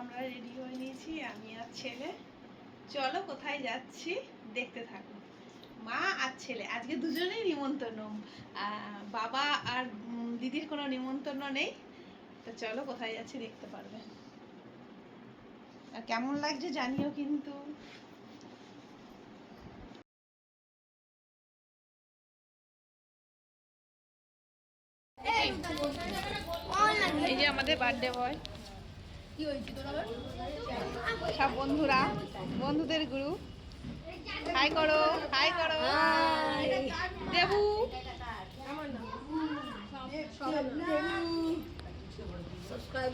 আমরা রেডি হয়ে নিয়েছি, আমি আর ছেলে। চলো কোথায় যাচ্ছি দেখতে থাকো। মা আর ছেলে আজকে দুজনেই নিমন্ত্রণ, বাবা আর দিদির কোনো নিমন্ত্রণ নেই। তো চলো কোথায় যাচ্ছি দেখতে পারবে, আর কেমন লাগছে জানিও কিন্তু। এই যে আমাদের বার্থডে বয়, সব বন্ধুরা, বন্ধুদের গ্রুপ। হাই করো, হাই করো। দেবু,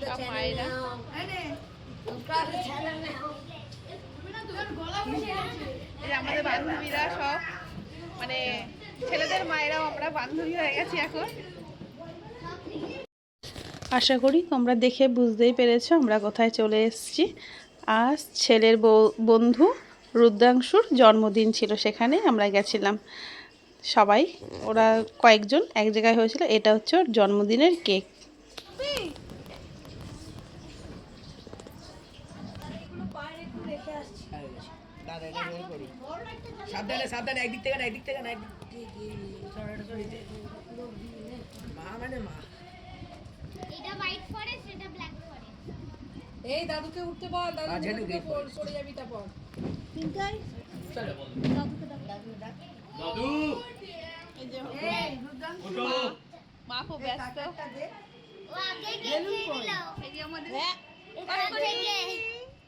সব মায়েরা। আমাদের বান্ধবীরা সব, মানে ছেলেদের মায়েরাও আমরা বান্ধবী হয়ে গেছি এখন। আশা করি তোমরা দেখে বুঝতেই পেরেছো আমরা কোথায় চলে এসেছি। আজ ছেলের বন্ধু রুদ্রাংশুর জন্মদিন ছিল, সেখানে আমরা গেছিলাম সবাই। ওরা কয়েকজন এক জায়গায় হয়েছিল। এটা হচ্ছে ওর জন্মদিনের কেক। সাবধানে সাবধানে, একদিক থেকে না, একদিক থেকে না, মা মানে মা। এটা হোয়াইট ফরেস্ট, এটা ব্ল্যাক ফরেস্ট। এই দাদুকে উঠতে বল, দাদুকে পড়ে যাবি তারপর। তিনটাই চলো দাদুকে ডাক, দাদু। এই যে মা খুব ব্যস্ত। ও আগে কেক খেয়ে নিল। এই যে আমাদের এখান থেকে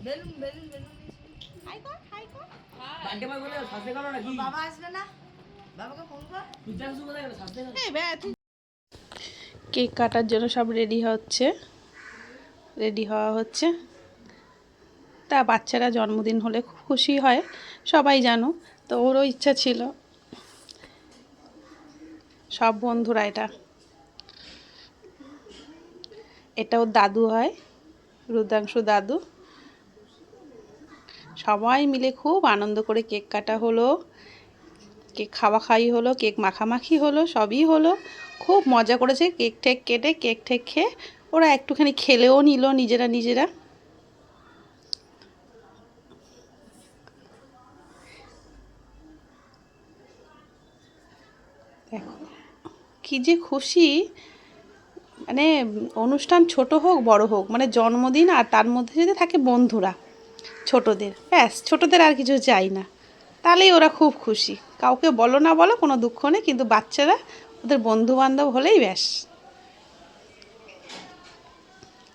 বেলুন বেলুন বেলুন। হাই কর, হাই কর। বার্থডে বয় বলে সাজতে করো নাকি? বাবা আসবে না? বাবাকে ফোন কর। রুদ্রাংশু কোথায় গেল? সাজতে করো। এই ব্যাট। কেক কাটার জন্য সব রেডি হওয়া হচ্ছে। তা বাচ্চারা জন্মদিন হলে খুব খুশি হয়, সবাই জানো। তো ওরও ইচ্ছা ছিল। সব বন্ধুরা, এটা ওর দাদু হয়, রুদ্রাংশু দাদু। সবাই মিলে খুব আনন্দ করে কেক কাটা হলো, কেক খাওয়াই হলো, কেক মাখামাখি হলো, সবই হলো। খুব মজা করেছে। কেক ঠেক কেটে, কেক ঠেক খেয়ে ওরা একটুখানি খেলেও নিল নিজেরা। দেখো কি যে খুশি, মানে অনুষ্ঠান ছোট হোক বড় হোক, মানে জন্মদিন, আর তার মধ্যে যদি থাকে বন্ধুরা ছোটদের, ব্যাস ছোটদের আর কিছু চাই না, তাহলেই ওরা খুব খুশি। কাউকে বলো না বলো কোনো দুঃখ নেই, কিন্তু বাচ্চারা ওদের বন্ধু বান্ধব হলেই ব্যাস।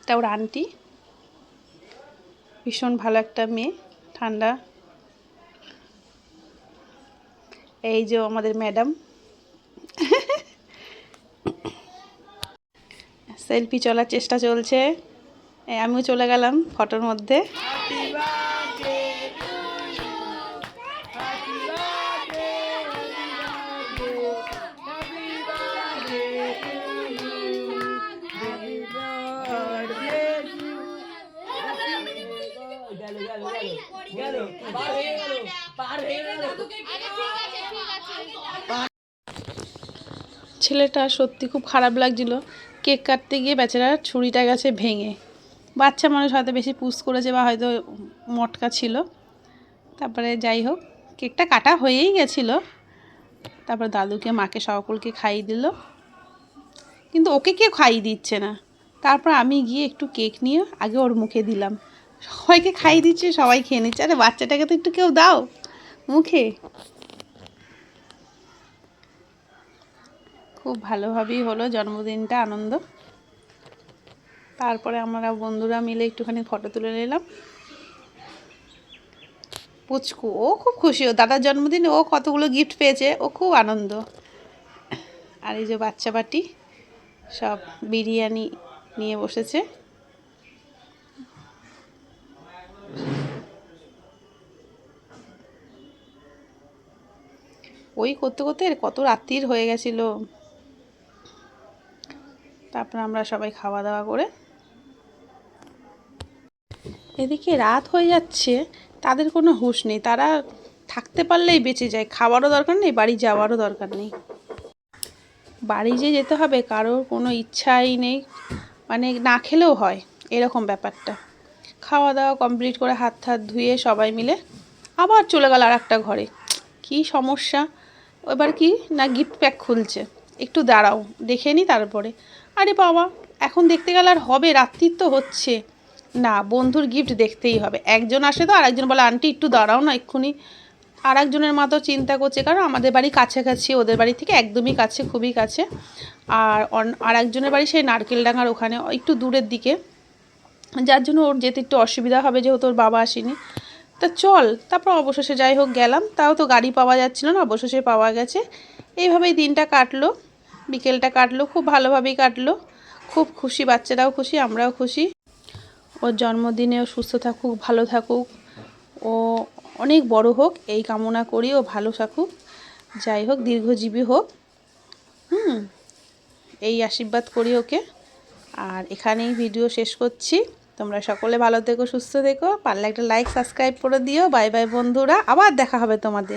এটা ওর আন্টি, ভীষণ ভালো একটা মেয়ে, ঠান্ডা। এই যে আমাদের ম্যাডাম। সেলফি চলার চেষ্টা চলছে, আমিও চলে গেলাম ফটোর মধ্যে। ছেলেটা সত্যি খুব খারাপ লাগছিল। কেক কাটতে গিয়ে বেচারা ছুরিটা গেছে ভেঙে। বাচ্চা মানুষ হয়তো বেশি পুশ করেছে, বা হয়তো মটকা ছিল। তারপরে যাই হোক, কেকটা কাটা হয়েই গেছিলো। তারপর দাদুকে, মাকে, সকলকে খাইয়ে দিল, কিন্তু ওকে কেউ খাইয়ে দিচ্ছে না। তারপর আমি গিয়ে একটু কেক নিয়ে আগে ওর মুখে দিলাম। সবাইকে খাইয়ে দিচ্ছে, সবাই খেয়ে নিচ্ছে। আরে বাচ্চাটাকে তো একটু কেউ দাও মুখে। খুব ভালোভাবেই হলো জন্মদিনটা, আনন্দ। তারপরে আমরা বন্ধুরা মিলে একটুখানি ফটো তুলে নিলাম। পুচকু ও খুব খুশি, ও দাদার জন্মদিনে ও কতগুলো গিফট পেয়েছে, ও খুব আনন্দ। আর এই যে বাচ্চা বাটি সব বিরিয়ানি নিয়ে বসেছে। ওই করতে করতে কত রাত্রির হয়ে গেছিল। তারপর আমরা সবাই খাওয়া দাওয়া করে, এদিকে রাত হয়ে যাচ্ছে, তাদের কোনো হুঁশ নেই। তারা থাকতে পারলেই বেঁচে যায়, খাওয়ারও দরকার নেই, বাড়ি যাওয়ারও দরকার নেই। বাড়ি যে যেতে হবে কারোর কোনো ইচ্ছাই নেই, মানে না খেলেও হয় এরকম ব্যাপারটা। খাওয়া দাওয়া কমপ্লিট করে হাত হাত ধুয়ে সবাই মিলে আবার চলে গেল আর একটা ঘরে। কি সমস্যা, এবার কি না গিফট প্যাক খুলছে, একটু দাঁড়াও দেখে নিই তারপরে। আরে বাবা, এখন দেখতে গেলে আর হবে, রাত্রির তো হচ্ছে না, বন্ধুর গিফট দেখতেই হবে। একজন আসে তো আরেকজন বলে আন্টি একটু দাঁড়াও না এক্ষুনি। আর একজনের মা তো চিন্তা করছে, কারণ আমাদের বাড়ি কাছাকাছি, ওদের বাড়ি থেকে একদমই কাছে, খুবই কাছে। আর একজনের বাড়ি সেই নারকেলডাঙ্গার ওখানে, একটু দূরের দিকে, যার জন্য ওর যেতে একটু অসুবিধা হবে, যেহেতু ওর বাবা আসেনি। তা চল, তারপর অবশেষে যাই হোক গেলাম, তাও তো গাড়ি পাওয়া যাচ্ছিল না, অবশেষে পাওয়া গেছে। এইভাবেই দিনটা কাটলো, বিকেলটা কাটলো, খুব ভালোভাবেই কাটলো। খুব খুশি, বাচ্চারাও খুশি, আমরাও খুশি। ওর জন্মদিনেও সুস্থ থাকুক, ভালো থাকুক, ও অনেক বড় হোক এই কামনা করি, ও ভালো থাকুক, যাই হোক দীর্ঘজীবী হোক, এই আশীর্বাদ করি ওকে। আর এখানেই ভিডিও শেষ করছি। তোমরা সকলে ভালো থেকো, সুস্থ থেকো, পারলে একটা লাইক সাবস্ক্রাইব করে দিও। বাই বাই বন্ধুরা, আবার দেখা হবে তোমাদের।